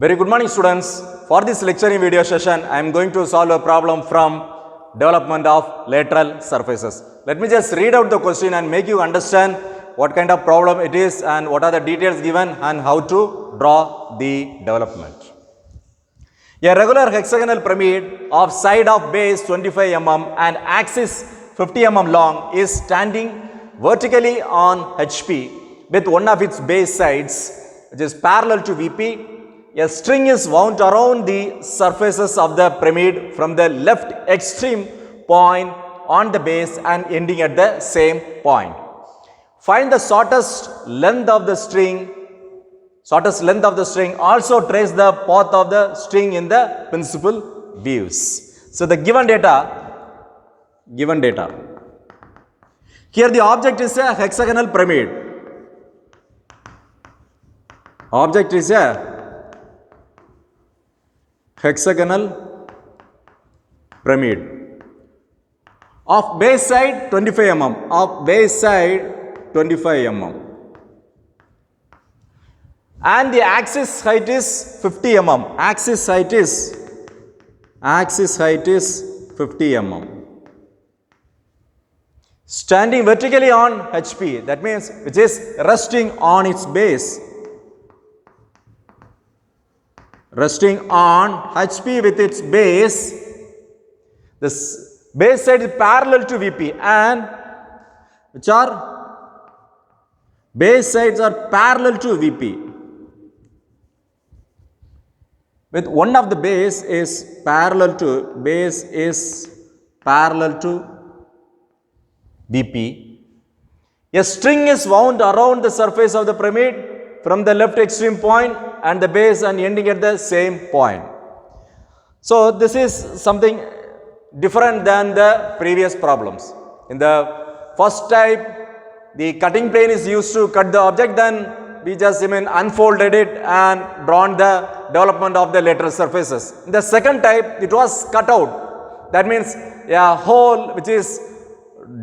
Very good morning, students. For this lecturing video session, I am going to solve a problem from development of lateral surfaces. Let me just read out the question and make you understand what kind of problem it is and what are the details given and how to draw the development. A regular hexagonal pyramid of side of base 25 mm and axis 50 mm long is standing vertically on HP with one of its base sides which is parallel to VP. A string is wound around the surfaces of the pyramid from the left extreme point on the base and ending at the same point. Find the shortest length of the string. Also trace the path of the string in the principal views. So the given data. Here the object is a hexagonal pyramid. Object is a hexagonal pyramid of base side 25 mm. Of base side 25 mm. And the axis height is 50 mm. Axis height is 50 mm. Standing vertically on HP, that means which is resting on its base. Resting on HP with its base. This base side is parallel to VP and which are base sides are parallel to VP. With one of the base is parallel to VP. A string is wound around the surface of the pyramid from the left extreme point and the base and ending at the same point. So this is something different than the previous problems. In the first type, the cutting plane is used to cut the object, then we just unfolded it and drawn the development of the lateral surfaces. In the second type, it was cut out. That means a hole which is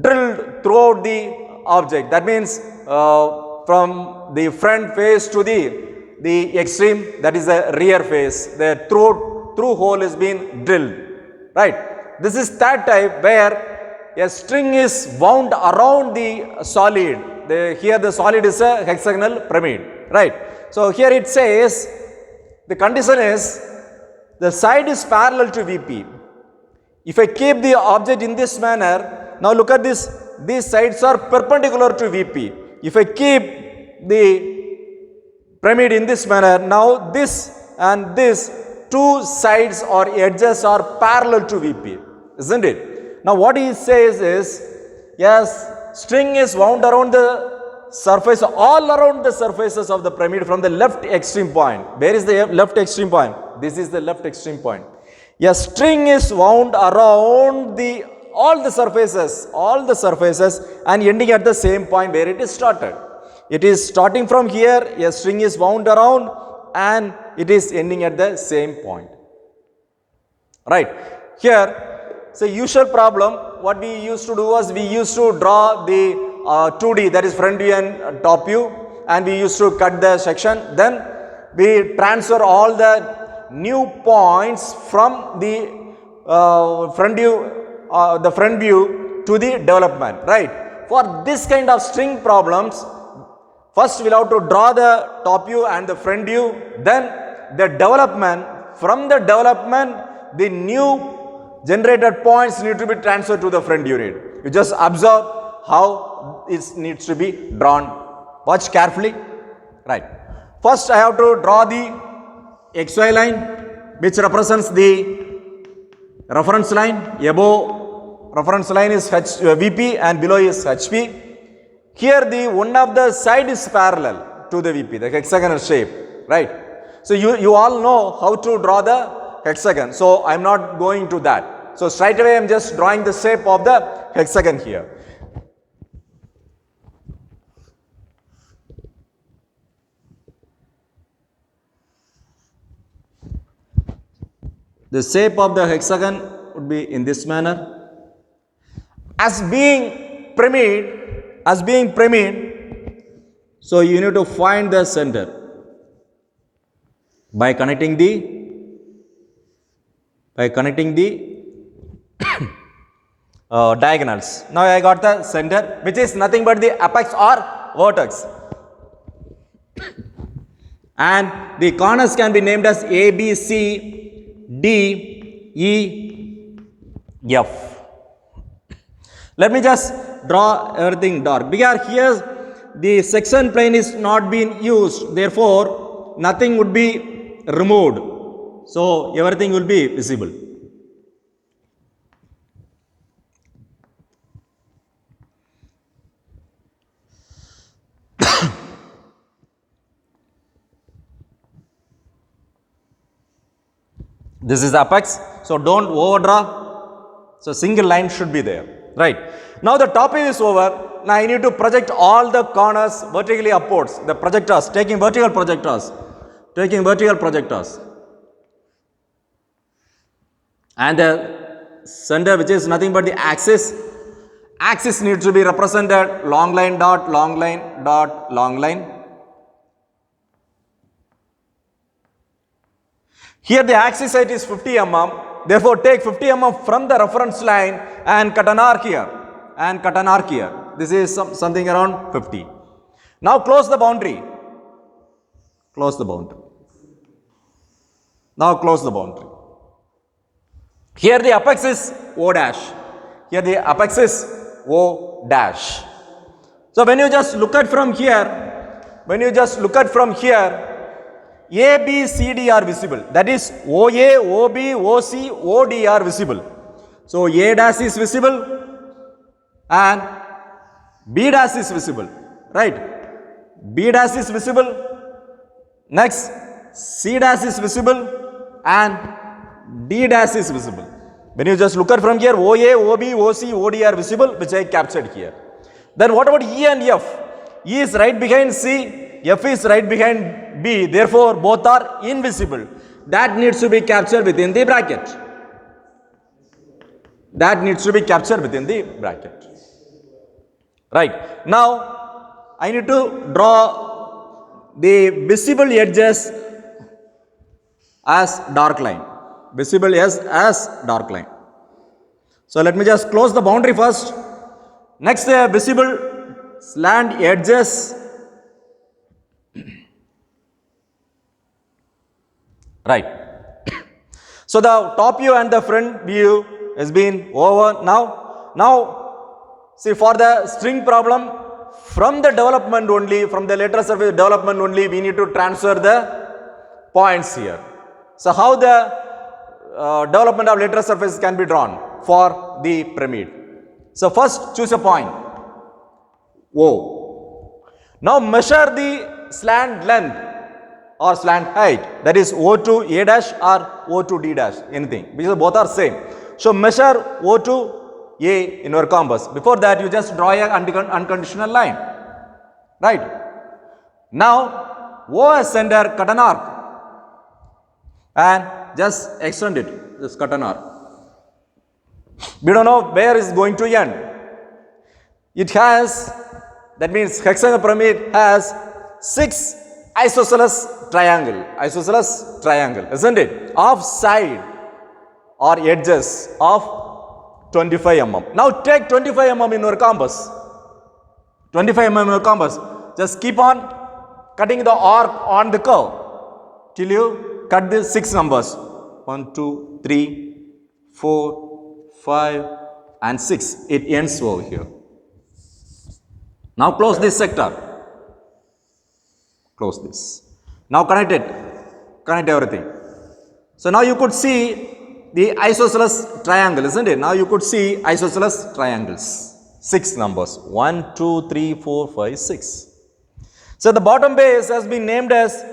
drilled throughout the object. That means from the front face to the extreme, that is the rear face, the through hole is being drilled, right? This is that type where a string is wound around the solid. Here the solid is a hexagonal pyramid, right? So here it says the condition is the side is parallel to VP. If I keep the object in this manner, now look at this, these sides are perpendicular to VP. If I keep the pyramid in this manner, now this and this two sides or edges are parallel to VP, isn't it? Now what he says is, yes, string is wound around the surface, all around the surfaces of the pyramid from the left extreme point. Where is the left extreme point? This is the left extreme point. A string is wound around all the surfaces and ending at the same point where it is started. It is starting from here, a string is wound around and it is ending at the same point. Right. Here, it's a usual problem. What we used to do was we used to draw the 2D, that is front view and top view, and we used to cut the section. Then we transfer all the new points from the front view to the development, right? For this kind of string problems, first we'll have to draw the top view and the front view, then the development. From the development, the new generated points need to be transferred to the front unit. You just observe how it needs to be drawn. Watch carefully. Right. First I have to draw the XY line which represents the reference line. Above reference line is VP and below is HP. Here the one of the side is parallel to the VP, the hexagonal shape, right? So you all know how to draw the hexagon. So I am not going to that. So straight away I am just drawing the shape of the hexagon here. The shape of the hexagon would be in this manner. As being pyramid, so you need to find the center. by connecting the diagonals. Now I got the center, which is nothing but the apex or vertex, and the corners can be named as A, B, C, D, E, F. Let me just draw everything dark, because here the section plane is not being used, therefore nothing would be removed, so everything will be visible. This is apex, so don't overdraw, so single line should be there, right? Now the top is over. Now I need to project all the corners vertically upwards, the projectors, taking vertical projectors, and the center, which is nothing but the axis needs to be represented long line dot long line dot long line. Here the axis height is 50 mm, therefore take 50 mm from the reference line and cut an arc here, This is something around 50. Now close the boundary. Now close the boundary. Here the apex is O dash. So when you just look at from here, A, B, C, D are visible. That is OA, OB, OC, OD are visible. So A dash is visible and B dash is visible, right? B dash is visible. Next, C dash is visible and D dash is visible. When you just look at from here, OA, OB, OC, OD are visible, which I captured here. Then what about E and F? E is right behind C. F is right behind B, therefore both are invisible. That needs to be captured within the bracket. Right. Now I need to draw the visible edges as dark line. So let me just close the boundary first. Next, the visible slant edges. Right. So the top view and the front view has been over now. Now, see, for the string problem, from the development only, from the lateral surface development only, we need to transfer the points here. So how the development of lateral surface can be drawn for the pyramid? So first choose a point, O. Now measure the slant length or slant height, that is O to A dash or O to D dash, anything, because both are same. So measure O to A in your compass. Before that, you just draw a unconditional line, right? Now O as center, cut an arc and just extend it, just cut an arc. We don't know where is going to end. It has, that means hexagonal pyramid has 6 isosceles triangle, isn't it, of side or edges of 25 mm. Now take 25 mm in your compass. Just keep on cutting the arc on the curve till you cut the 6 numbers. 1, 2, 3, 4, 5 and 6. It ends over here. Now close this sector. Close this. Now connect everything. So now you could see the isosceles triangle, isn't it? Now you could see isosceles triangles. 6 numbers. 1, 2, 3, 4, 5, 6. So the bottom base has been named as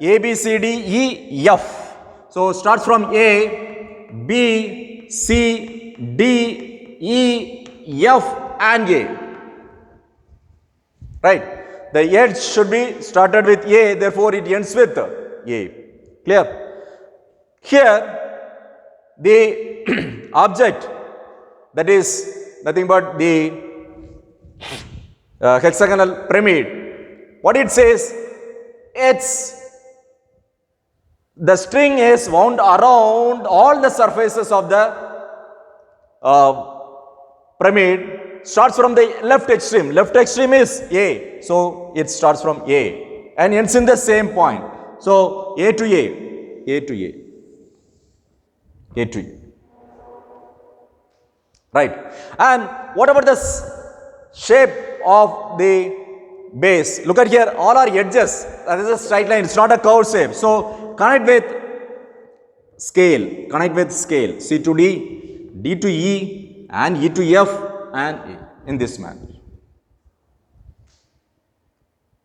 A, B, C, D, E, F. So starts from A, B, C, D, E, F and A. Right. The edge should be started with A, therefore it ends with A. Clear? Here, the object, that is nothing but the hexagonal pyramid, what it says, its the string is wound around all the surfaces of the pyramid, starts from the left extreme. Left extreme is A, so it starts from A and ends in the same point. So A to A, A to A, A to A. Right. And what about the shape of the base? Look at here, all are edges. That is a straight line, it's not a curved shape. So connect with scale, connect with scale. C to D, D to E, and E to F, and E, in this manner.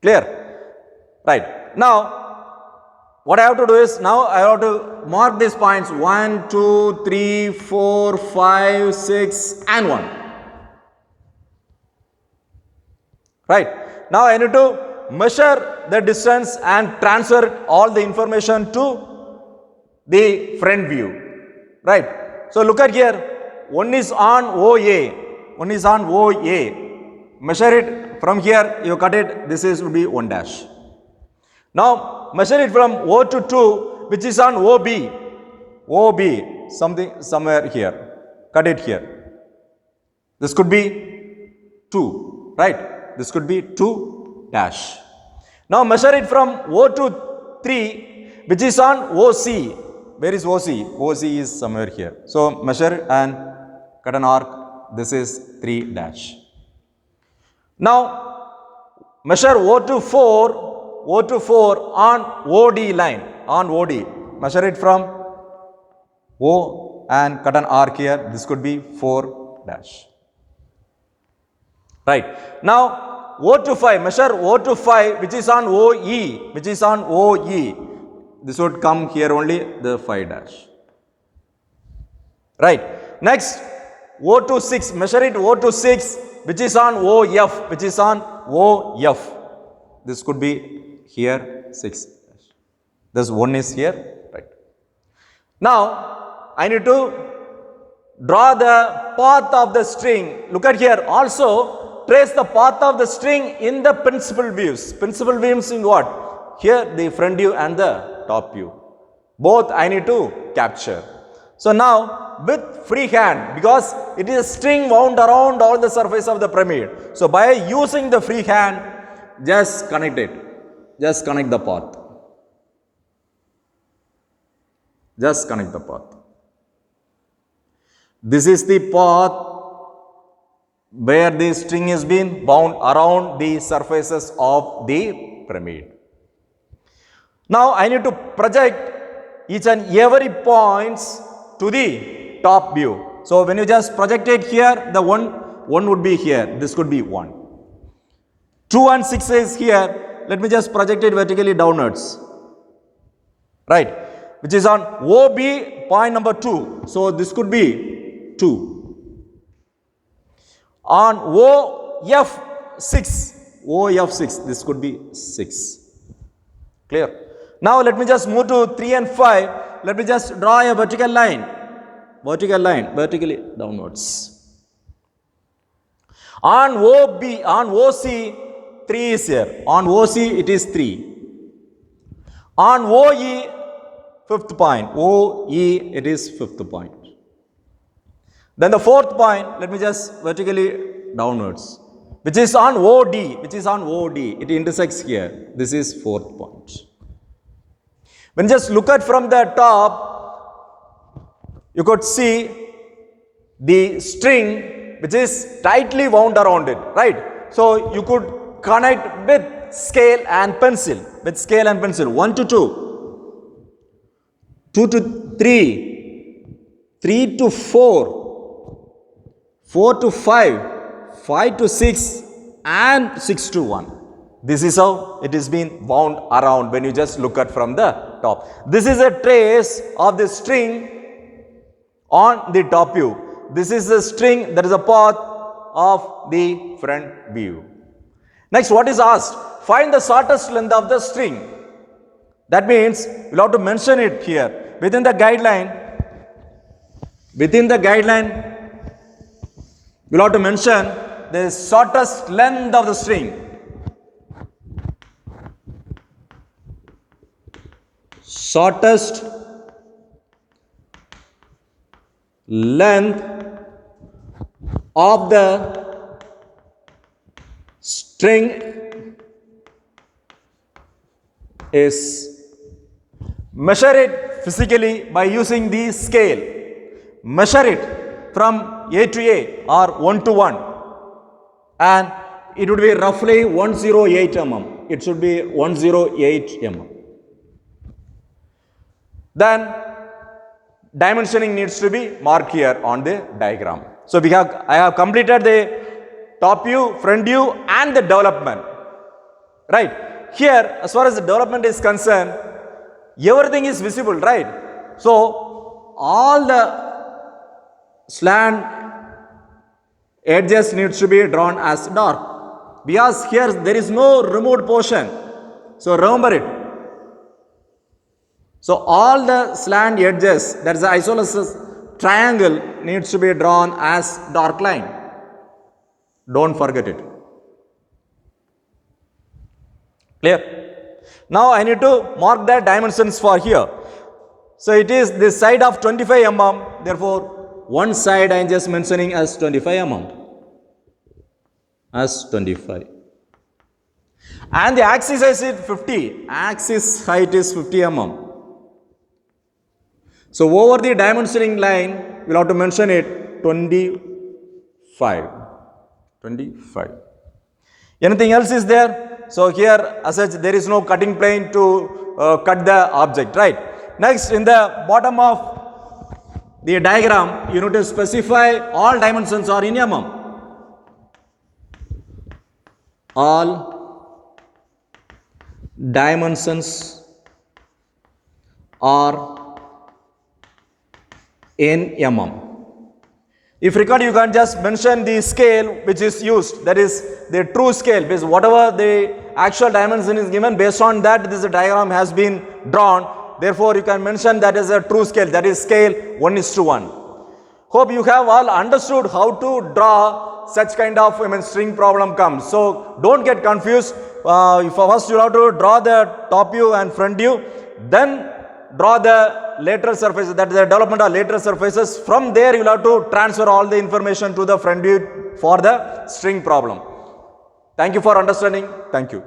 Clear? Right. Now, what I have to do is, now I have to mark these points 1, 2, 3, 4, 5, 6, and 1. Right. Now I need to measure the distance and transfer all the information to the front view. Right. So look at here, one is on OA, one is on OA. Measure it from here, you cut it, this is would be 1 dash. Now measure it from O to 2, which is on OB. OB, somewhere here. Cut it here. This could be 2, right? This could be 2 dash. Now measure it from O to 3, which is on OC. Where is OC? OC is somewhere here. So measure and cut an arc. This is 3 dash. Now measure O to 4. O to 4 on OD line, on OD. Measure it from O and cut an arc here. This could be 4 dash. Right. Now O to 5, measure O to 5, which is on OE, which is on OE. This would come here only, the 5 dash. Right. Next, O to 6, measure it O to 6, which is on OF, which is on OF. This could be here 6 dash. This 1 is here, right. Now I need to draw the path of the string. Look at here, also trace the path of the string in the principal views. Principal views in what? Here the front view and the top view. Both I need to capture. So now with free hand, because it is a string wound around all the surface of the pyramid. So by using the free hand, just connect it. Just connect the path. Just connect the path. This is the path where the string is being bound around the surfaces of the pyramid. Now I need to project each and every points to the top view. So when you just project it here, the one would be here. This could be 1. 2 and 6 is here. Let me just project it vertically downwards. Right. Which is on OB point number 2. So this could be 2. On OF6, this could be 6. Clear? Now let me just move to 3 and 5. Let me just draw a vertical line. Vertically downwards. On OC, 3 is here. On OC, it is 3. On OE, 5th point. OE, it is 5th point. Then the 4th point, let me just vertically downwards, which is on OD, it intersects here. This is 4th point. When just look at from the top, you could see the string which is tightly wound around it, right? So you could connect with scale and pencil, 1 to 2, 2 to 3, 3 to 4, 4 to 5, 5 to 6, and 6 to 1. This is how it is being wound around when you just look at from the top. This is a trace of the string on the top view. This is the string that is a path of the front view. Next, what is asked? Find the shortest length of the string. That means we'll have to mention it here. Within the guideline, we'll have to mention the shortest length of the string. shortest length of the string is, measure it physically by using the scale. Measure it from A to A or 1 to 1, and it would be roughly 108 mm. It should be 108 mm. Then dimensioning needs to be marked here on the diagram. So I have completed the top view, front view, and the development. Right? Here, as far as the development is concerned, everything is visible, right? So all the slant edges needs to be drawn as dark, because here there is no removed portion. So remember it. So all the slant edges, that is the isosceles triangle, needs to be drawn as dark line. Don't forget it. Clear? Now I need to mark the dimensions for here. So it is this side of 25 mm. Therefore, one side I am just mentioning as 25 mm. As 25. And the axis height is 50. Axis height is 50 mm. So over the dimensioning line, we'll have to mention it 25. 25. Anything else is there? So here, as such, there is no cutting plane to cut the object, right? Next, in the bottom of the diagram, you need to specify all dimensions are in mm. All dimensions are in mm. If required, you can just mention the scale which is used, that is the true scale, because whatever the actual dimension is given, based on that this diagram has been drawn. Therefore, you can mention that as a true scale, that is scale 1:1. Hope you have all understood how to draw such kind of string problem comes. So don't get confused. First you have to draw the top view and front view, then draw the lateral surfaces, that is the development of lateral surfaces. From there you will have to transfer all the information to the front view for the string problem. Thank you for understanding. Thank you.